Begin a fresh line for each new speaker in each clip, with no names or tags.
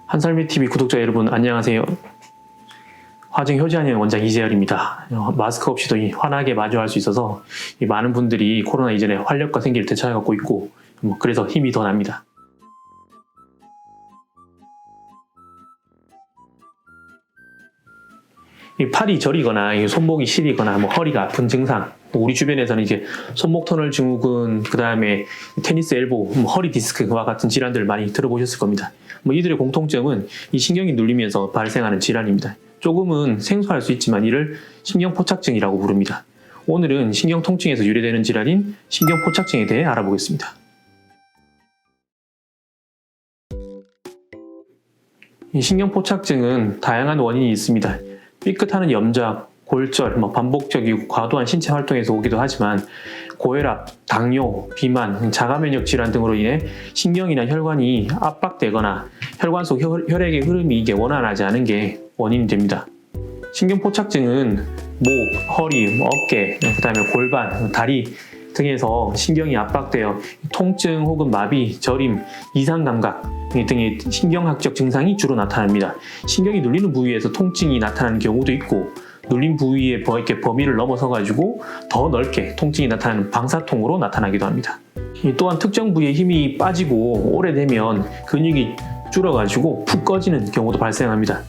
한설미TV 구독자 여러분 안녕하세요. 화증 효지하는 원장 이재열입니다. 마스크 없이도 환하게 마주할 수 있어서 많은 분들이 코로나 이전에 활력과 생기를 되찾아가고 있고 그래서 힘이 더 납니다. 팔이 저리거나 손목이 시리거나 허리가 아픈 증상, 우리 주변에서는 이제 손목 터널 증후군, 그 다음에 테니스 엘보, 허리 디스크와 같은 질환들을 많이 들어보셨을 겁니다. 이들의 공통점은 이 신경이 눌리면서 발생하는 질환입니다. 조금은 생소할 수 있지만 이를 신경포착증이라고 부릅니다. 오늘은 신경통증에서 유래되는 질환인 신경포착증에 대해 알아보겠습니다. 이 신경포착증은 다양한 원인이 있습니다. 삐끗하는 염좌, 골절, 반복적이고 과도한 신체 활동에서 오기도 하지만 고혈압, 당뇨, 비만, 자가면역 질환 등으로 인해 신경이나 혈관이 압박되거나 혈관 속 혈액의 흐름이 이게 원활하지 않은 게 원인이 됩니다. 신경포착증은 목, 허리, 어깨, 그 다음에 골반, 다리 등에서 신경이 압박되어 통증 혹은 마비, 저림, 이상감각 등의 신경학적 증상이 주로 나타납니다. 신경이 눌리는 부위에서 통증이 나타나는 경우도 있고 눌린 부위의 범위를 넘어서 가지고 더 넓게 통증이 나타나는 방사통으로 나타나기도 합니다. 또한 특정 부위에 힘이 빠지고 오래되면 근육이 줄어가지고 푹 꺼지는 경우도 발생합니다.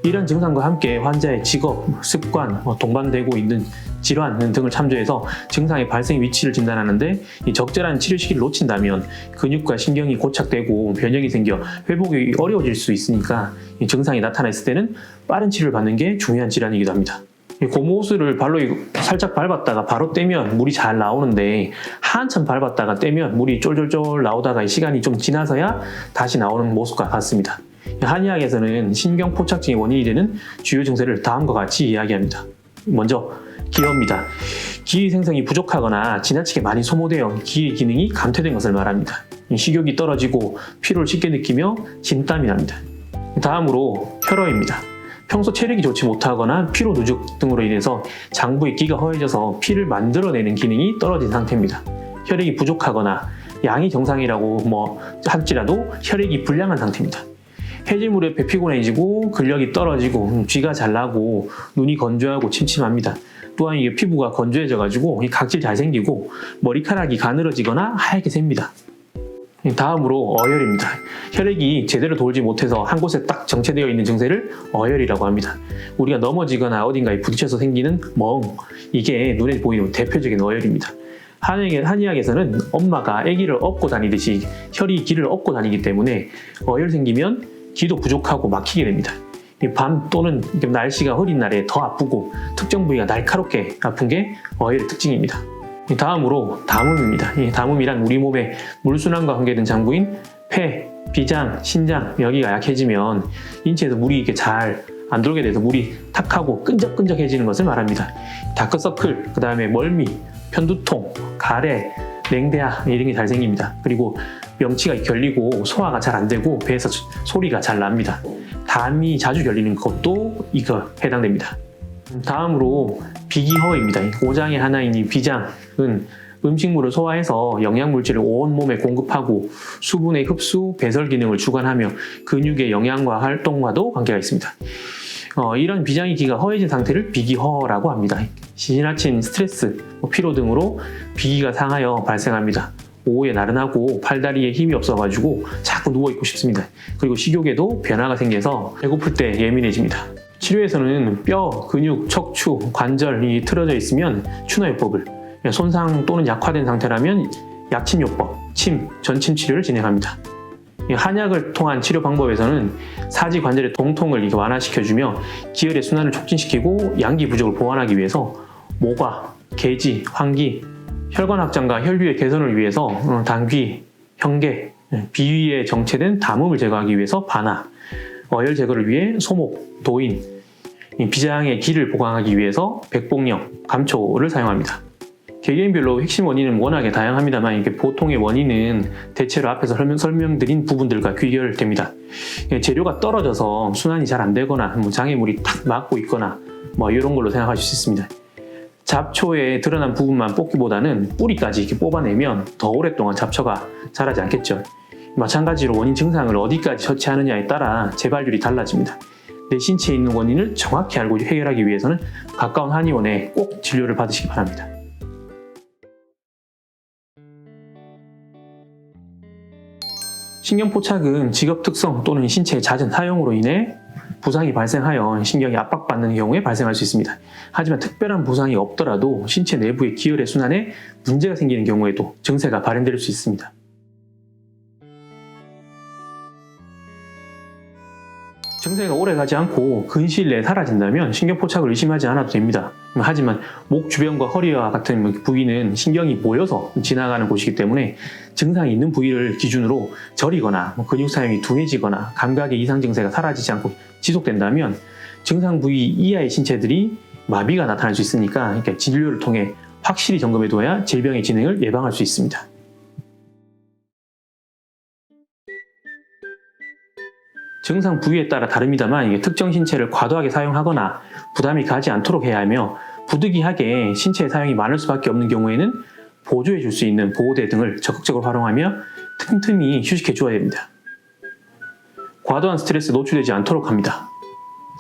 이런 증상과 함께 환자의 직업, 습관, 동반되고 있는 질환 등을 참조해서 증상의 발생 위치를 진단하는데 적절한 치료 시기를 놓친다면 근육과 신경이 고착되고 변형이 생겨 회복이 어려워질 수 있으니까 이 증상이 나타났을 때는 빠른 치료를 받는 게 중요한 질환이기도 합니다. 고무호스를 발로 살짝 밟았다가 바로 떼면 물이 잘 나오는데 한참 밟았다가 떼면 물이 쫄쫄쫄 나오다가 시간이 좀 지나서야 다시 나오는 모습과 같습니다. 한의학에서는 신경포착증의 원인이 되는 주요 증세를 다음과 같이 이야기합니다. 먼저 기혈입니다. 기의 생성이 부족하거나 지나치게 많이 소모되어 기의 기능이 감퇴된 것을 말합니다. 식욕이 떨어지고 피로를 쉽게 느끼며 진땀이 납니다. 다음으로 혈어입니다. 평소 체력이 좋지 못하거나 피로 누적 등으로 인해서 장부에 기가 허해져서 피를 만들어내는 기능이 떨어진 상태입니다. 혈액이 부족하거나 양이 정상이라고 할지라도 혈액이 불량한 상태입니다. 해질물에 배 피곤해지고 근력이 떨어지고 쥐가 잘 나고 눈이 건조하고 침침합니다. 또한 이게 피부가 건조해져가지고 각질 잘 생기고 머리카락이 가늘어지거나 하얗게 셉니다. 다음으로 어혈입니다. 혈액이 제대로 돌지 못해서 한 곳에 딱 정체되어 있는 증세를 어혈이라고 합니다. 우리가 넘어지거나 어딘가에 부딪혀서 생기는 멍, 이게 눈에 보이는 대표적인 어혈입니다. 한의학에서는 엄마가 아기를 업고 다니듯이 혈이 기를 업고 다니기 때문에 어혈 생기면 기도 부족하고 막히게 됩니다. 밤 또는 날씨가 흐린 날에 더 아프고 특정 부위가 날카롭게 아픈 게 어혈의 특징입니다. 다음으로 담음입니다. 담음이란 우리 몸의 물순환과 관계된 장부인 폐, 비장, 신장 여기가 약해지면 인체에서 물이 이렇게 잘 안 돌게 돼서 물이 탁하고 끈적끈적해지는 것을 말합니다. 다크서클, 그 다음에 멀미, 편두통, 가래, 냉대야 이런 게 잘 생깁니다. 그리고 명치가 결리고 소화가 잘 안 되고 배에서 소리가 잘 납니다. 담이 자주 결리는 것도 이거 해당됩니다. 다음으로 비기허입니다. 오장의 하나인 이 비장은 음식물을 소화해서 영양물질을 온 몸에 공급하고 수분의 흡수, 배설 기능을 주관하며 근육의 영양과 활동과도 관계가 있습니다. 이런 비장의 기가 허해진 상태를 비기허라고 합니다. 지나친 스트레스, 피로 등으로 비기가 상하여 발생합니다. 오후에 나른하고 팔다리에 힘이 없어가지고 자꾸 누워있고 싶습니다. 그리고 식욕에도 변화가 생겨서 배고플 때 예민해집니다. 치료에서는 뼈, 근육, 척추, 관절이 틀어져 있으면 추노요법을, 손상 또는 약화된 상태라면 약침요법, 침, 전침 치료를 진행합니다. 한약을 통한 치료 방법에서는 사지 관절의 통통을 완화시켜주며 기혈의 순환을 촉진시키고 양기 부족을 보완하기 위해서 모과, 계지, 환기, 혈관 확장과 혈류의 개선을 위해서 당귀, 현개, 비위에 정체된 담음을 제거하기 위해서 반하, 어혈 제거를 위해 소목, 도인, 비장의 기를 보강하기 위해서 백복령, 감초를 사용합니다. 개개인별로 핵심 원인은 워낙에 다양합니다만 이게 보통의 원인은 대체로 앞에서 설명드린 부분들과 귀결됩니다. 재료가 떨어져서 순환이 잘 안 되거나 장애물이 탁 막고 있거나 이런 걸로 생각하실 수 있습니다. 잡초에 드러난 부분만 뽑기보다는 뿌리까지 이렇게 뽑아내면 더 오랫동안 잡초가 자라지 않겠죠. 마찬가지로 원인 증상을 어디까지 처치하느냐에 따라 재발률이 달라집니다. 내 신체에 있는 원인을 정확히 알고 해결하기 위해서는 가까운 한의원에 꼭 진료를 받으시기 바랍니다. 신경포착은 직업 특성 또는 신체의 잦은 사용으로 인해 부상이 발생하여 신경이 압박받는 경우에 발생할 수 있습니다. 하지만 특별한 부상이 없더라도 신체 내부의 기혈의 순환에 문제가 생기는 경우에도 증세가 발현될 수 있습니다. 증세가 오래가지 않고 근시일 내에 사라진다면 신경포착을 의심하지 않아도 됩니다. 하지만 목 주변과 허리와 같은 부위는 신경이 모여서 지나가는 곳이기 때문에 증상이 있는 부위를 기준으로 저리거나 근육 사용이 둔해지거나 감각의 이상 증세가 사라지지 않고 지속된다면 증상 부위 이하의 신체들이 마비가 나타날 수 있으니까 진료를 통해 확실히 점검해 둬야 질병의 진행을 예방할 수 있습니다. 증상 부위에 따라 다릅니다만 특정 신체를 과도하게 사용하거나 부담이 가지 않도록 해야 하며 부득이하게 신체의 사용이 많을 수밖에 없는 경우에는 보조해 줄 수 있는 보호대 등을 적극적으로 활용하며 틈틈이 휴식해 주어야 됩니다. 과도한 스트레스에 노출되지 않도록 합니다.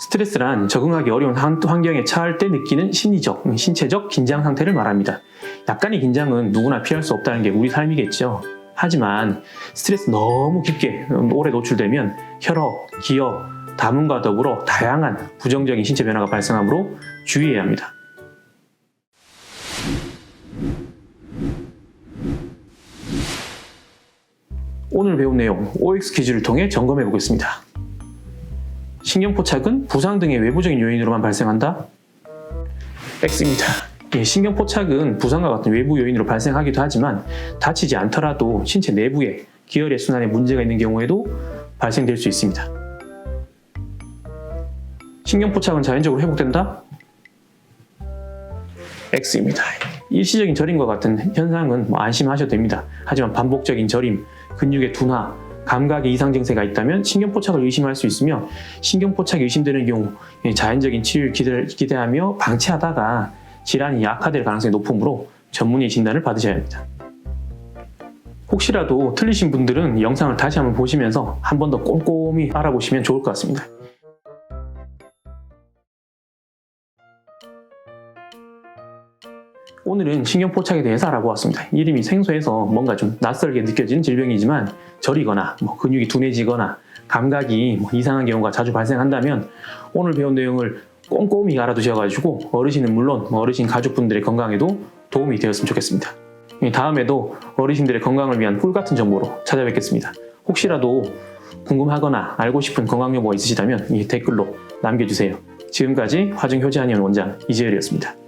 스트레스란 적응하기 어려운 환경에 처할 때 느끼는 심리적, 신체적 긴장 상태를 말합니다. 약간의 긴장은 누구나 피할 수 없다는 게 우리 삶이겠죠. 하지만 스트레스 너무 깊게 오래 노출되면 혈압, 기억, 담음과 더불어 다양한 부정적인 신체 변화가 발생하므로 주의해야 합니다. 오늘 배운 내용 OX 퀴즈를 통해 점검해 보겠습니다. 신경포착은 부상 등의 외부적인 요인으로만 발생한다? X입니다. 신경포착은 부상과 같은 외부 요인으로 발생하기도 하지만 다치지 않더라도 신체 내부에 기혈의 순환에 문제가 있는 경우에도 발생될 수 있습니다. 신경포착은 자연적으로 회복된다? X입니다. 일시적인 저림과 같은 현상은 안심하셔도 됩니다. 하지만 반복적인 저림, 근육의 둔화, 감각의 이상 증세가 있다면 신경포착을 의심할 수 있으며 신경포착이 의심되는 경우 자연적인 치료를 기대하며 방치하다가 질환이 악화될 가능성이 높으므로 전문의 진단을 받으셔야 합니다. 혹시라도 틀리신 분들은 영상을 다시 한번 보시면서 한 번 더 꼼꼼히 알아보시면 좋을 것 같습니다. 오늘은 신경포착에 대해서 알아보았습니다. 이름이 생소해서 뭔가 좀 낯설게 느껴지는 질병이지만 저리거나 근육이 둔해지거나 감각이 이상한 경우가 자주 발생한다면 오늘 배운 내용을 꼼꼼히 알아두셔가지고 어르신은 물론 어르신 가족분들의 건강에도 도움이 되었으면 좋겠습니다. 다음에도 어르신들의 건강을 위한 꿀같은 정보로 찾아뵙겠습니다. 혹시라도 궁금하거나 알고 싶은 건강 정보가 있으시다면 댓글로 남겨주세요. 지금까지 화증 효자한의원 원장 이재열이었습니다.